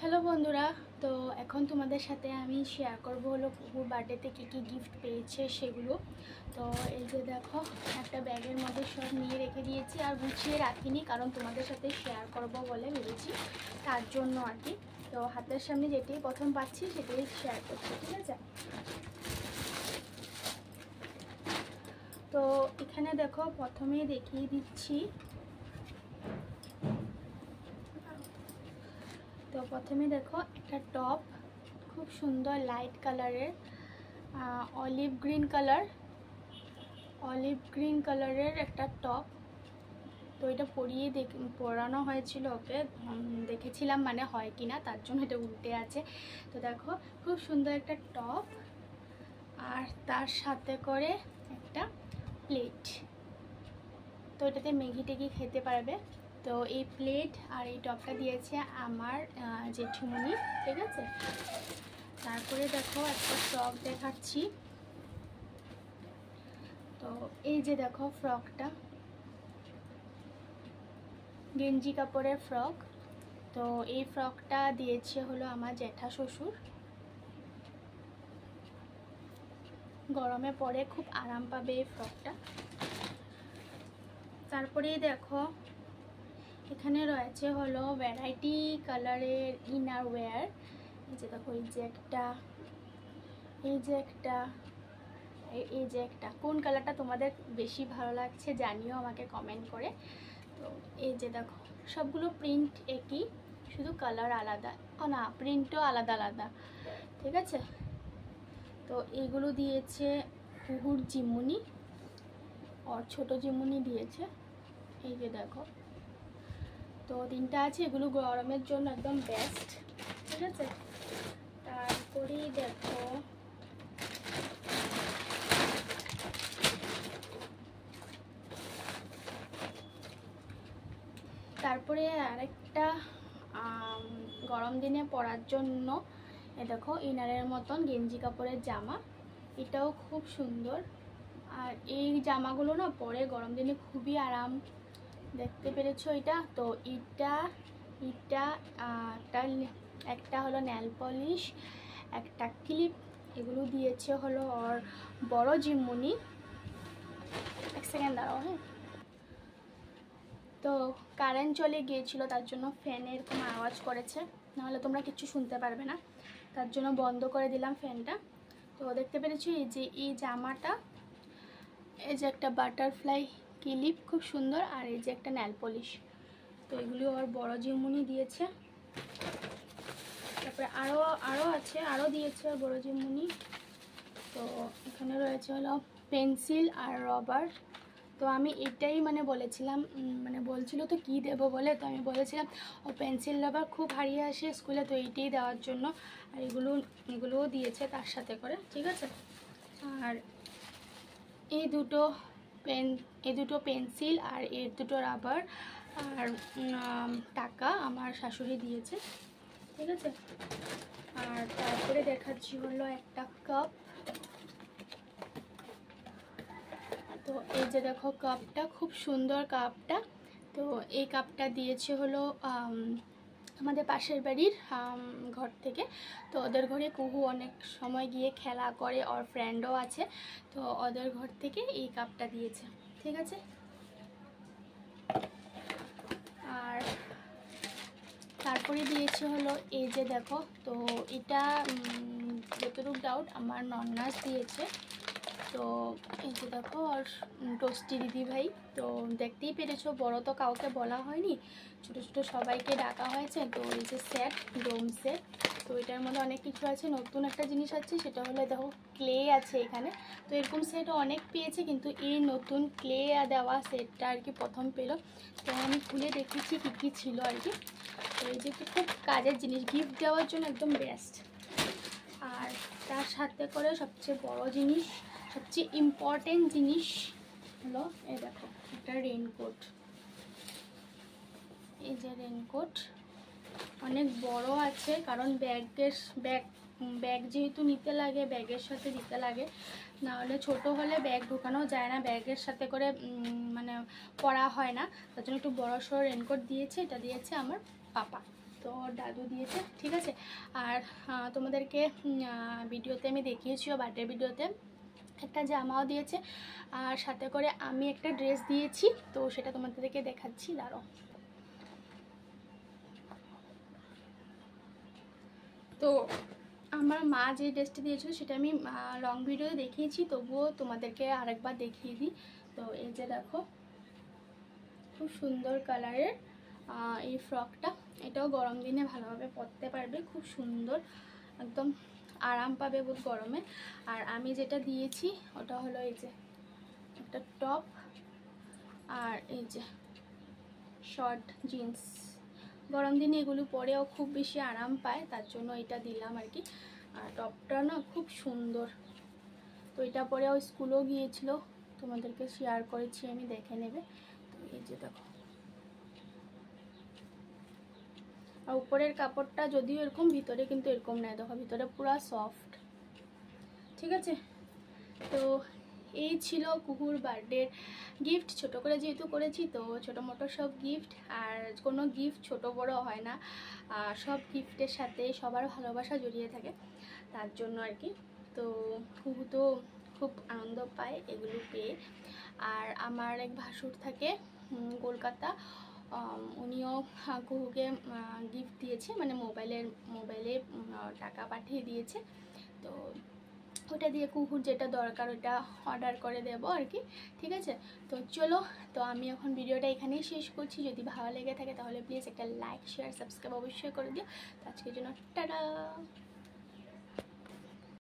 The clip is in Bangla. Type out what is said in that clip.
হ্যালো বন্ধুরা, তো এখন তোমাদের সাথে আমি শেয়ার করব হলো কুকুর বার্থডেতে কী কী গিফট পেয়েছে সেগুলো। তো এই যে দেখো, একটা ব্যাগের মধ্যে সব নিয়ে রেখে দিয়েছি, আর গুছিয়ে রাখিনি কারণ তোমাদের সাথে শেয়ার করব বলে ভেবেছি, তার জন্য আর কি। তো হাতের সামনে যেটি প্রথম পাচ্ছি সেটাই শেয়ার করছি, ঠিক আছে? তো এখানে দেখো, প্রথমেই দেখিয়ে দিচ্ছি। তো প্রথমে দেখো একটা টপ, খুব সুন্দর লাইট কালারের, অলিভ গ্রিন কালারের একটা টপ। তো এটা পরানো হয়েছিল ওকে, দেখেছিলাম মানে হয় কি না, তার জন্য এটা উল্টে আছে। তো দেখো, খুব সুন্দর একটা টপ, আর তার সাথে করে একটা প্লেট। তো এটাতে ম্যাগি টেগি খেতে পারবে। তো এই প্লেট আর এই টপটা দিয়েছে আমার জেঠুমনি, ঠিক আছে? তারপরে দেখো একটা ফ্রক দেখাচ্ছি। তো এই যে দেখো ফ্রকটা, গেঞ্জি কাপড়ের ফ্রক। তো এই ফ্রকটা দিয়েছে হলো আমার জ্যাঠা শ্বশুর, গরমে পরে খুব আরাম পাবে এই ফ্রকটা। তারপরে দেখো, এখানে রয়েছে হলো ভ্যারাইটি কালারের ইনার ওয়্যার। এই যে দেখো, এই যে একটা কোন কালারটা তোমাদের বেশি ভালো লাগছে জানিও আমাকে কমেন্ট করে। তো এই যে দেখো, সবগুলো প্রিন্ট একই, শুধু কালার আলাদা, না প্রিন্টও আলাদা আলাদা, ঠিক আছে? তো এইগুলো দিয়েছে কুকুর জিমুনি, আর ছোট জিমুনি দিয়েছে। এই যে দেখো, তো তিনটা আছে, এগুলো গরমের জন্য একদম বেস্ট, ঠিক আছে? তারপরেই দেখো, তারপরে আরেকটা গরম দিনে পরার জন্য এ দেখো, ইনারের মতন গেঞ্জি কাপড়ের জামা, এটাও খুব সুন্দর। আর এই জামাগুলো না পরে গরম দিনে খুবই আরাম, দেখতে পেরেছো এটা? তো এটা একটা হলো নেল পলিশ, একটা ক্লিপ, এগুলো দিয়েছে হলো ওর বড় জিম্মুনি। এক সেকেন্ড দাঁড়াও, হ্যাঁ। তো কারেন্ট চলে গিয়েছিল, তার জন্য ফ্যানে এরকম আওয়াজ করেছে, নাহলে তোমরা কিছু শুনতে পারবে না, তার জন্য বন্ধ করে দিলাম ফ্যানটা। তো দেখতে পেরেছো এই যে এই জামাটা, এই যে একটা বাটারফ্লাই ক্লিপ খুব সুন্দর, আর এই যে একটা নেল পলিশ। তো এগুলি ওর বড় জিমুনি দিয়েছে। তারপরে আরও আছে, আরও দিয়েছে ওর বড় জিমুনি। তো এখানে রয়েছে হলো পেন্সিল আর রবার। তো আমি এটাই বলেছিলাম, বলছিল তো কী দেবো বলে, তো আমি বলেছিলাম ও পেন্সিল রাবার খুব হারিয়ে আসে স্কুলে, তো এইটাই দেওয়ার জন্য। আর এগুলোও দিয়েছে তার সাথে করে, ঠিক আছে? আর এই দুটো পেন্সিল আর এর দুটো রাবার আর টাকা আমার শাশুড়ি দিয়েছে, ঠিক আছে? আর তারপরে দেখাচ্ছি হলো একটা কাপ। তো এই যে দেখো কাপটা, খুব সুন্দর কাপটা। তো এই কাপটা দিয়েছে হলো আমাদের পাশের বাড়ির ঘর থেকে। তো ওদের ঘরে কুহু অনেক সময় গিয়ে খেলা করে, ওর ফ্রেন্ডও আছে, তো ওদের ঘর থেকে এই কাপটা দিয়েছে, ঠিক আছে? আর তারপরে দিয়েছে হলো এই যে দেখো, তো এটা যতটুকু ডাউট আমার নন্নাস দিয়েছে। তো এই যে দেখো, আর টোস্টি দিদি ভাই, তো দেখতেই পেরেছো, বড় তো কাউকে বলা হয়নি, ছোট ছোট সবাইকে ডাকা হয়েছে। তো এই যে সেট, ডোম সেট, তো এটার মধ্যে অনেক কিছু আছে। নতুন একটা জিনিস আছে, সেটা হলো দেখো ক্লে আছে এখানে। তো এরকম সেট অনেক পেয়েছে, কিন্তু এই নতুন ক্লে দেওয়া সেটটা আর কি প্রথম পেলো। তো আমি খুলে দেখেছি কী কী ছিল আর কি। তো এই যে খুব কাজের জিনিস, গিফট দেওয়ার জন্য একদম বেস্ট। আর তার সাথে করে সবচেয়ে বড় জিনিস, সবচেয়ে ইম্পর্টেন্ট জিনিস হলো এই দেখো, একটা রেনকোট। এই যে রেনকোট অনেক বড় আছে, কারণ ব্যাগ যেহেতু নিতে লাগে, ব্যাগের সাথে দিতে লাগে, নাহলে ছোট হলে ব্যাগ ঢোকানো যায় না, ব্যাগের সাথে করে পরা হয় না, তার জন্য একটু বড় সড়ো রেনকোট দিয়েছে। এটা দিয়েছে আমার পাপা, তো দাদু দিয়েছে, ঠিক আছে। আর তোমাদেরকে ভিডিওতে আমি দেখিয়েছিও, বার্থডে ভিডিওতে একটা জামাও দিয়েছে, আর সাথে করে আমি একটা ড্রেস দিয়েছি, তো সেটা তোমাদেরকে দেখাচ্ছি, দাঁড়াও। তো আমার মা যে ড্রেসটা দিয়েছিল সেটা আমি লং ভিডিওতে দেখিয়েছি, তবুও তোমাদেরকে আরেকবার দেখিয়ে দিই। তো এই যে দেখো, খুব সুন্দর কালারের এই ফ্রকটা, এটাও গরম দিনে ভালোভাবে পরতে পারবে, খুব সুন্দর, একদম আরাম পাবে বহুত গরমে। আর আমি যেটা দিয়েছি ওটা হলো এই যে একটা টপ, আর এই যে শর্ট জিন্স, গরম দিনে এগুলো পরেও খুব বেশি আরাম পায়, তার জন্য এটা দিলাম আর কি। আর টপটা না খুব সুন্দর, তো এটা পরেও স্কুলেও গিয়েছিল, তোমাদেরকে শেয়ার করেছি আমি, দেখে নেবে। তো এই যে দেখো, আর উপরের কাপড়টা যদিও এরকম, ভিতরে কিন্তু এরকম নয়, দেখো ভিতরে পুরো সফট, ঠিক আছে। তো এই ছিল কুকুর বার্থডের গিফট, ছোট করে যেহেতু করেছি তো ছোটো মোটো সব গিফট, আর কোনো গিফট ছোট বড় হয় না, সব গিফটের সাথে সবার ভালোবাসা জড়িয়ে থাকে, তার জন্য আর কি। তো কুকু তো খুব আনন্দ পায় এগুলো পেয়ে। আর আমার এক ভাসুর থাকে কলকাতা, উনিও কুকুকে গিফট দিয়েছে, মানে মোবাইলে টাকা পাঠিয়ে দিয়েছে, তো ওটা দিয়ে কুকুর যেটা দরকার ওটা অর্ডার করে দেবো আর কি, ঠিক আছে। তো চলো, তো আমি এখন ভিডিওটা এখানেই শেষ করছি, যদি ভালো লেগে থাকে তাহলে প্লিজ একটা লাইক শেয়ার সাবস্ক্রাইব অবশ্যই করে দিও। তো আজকের জন্য টাটা।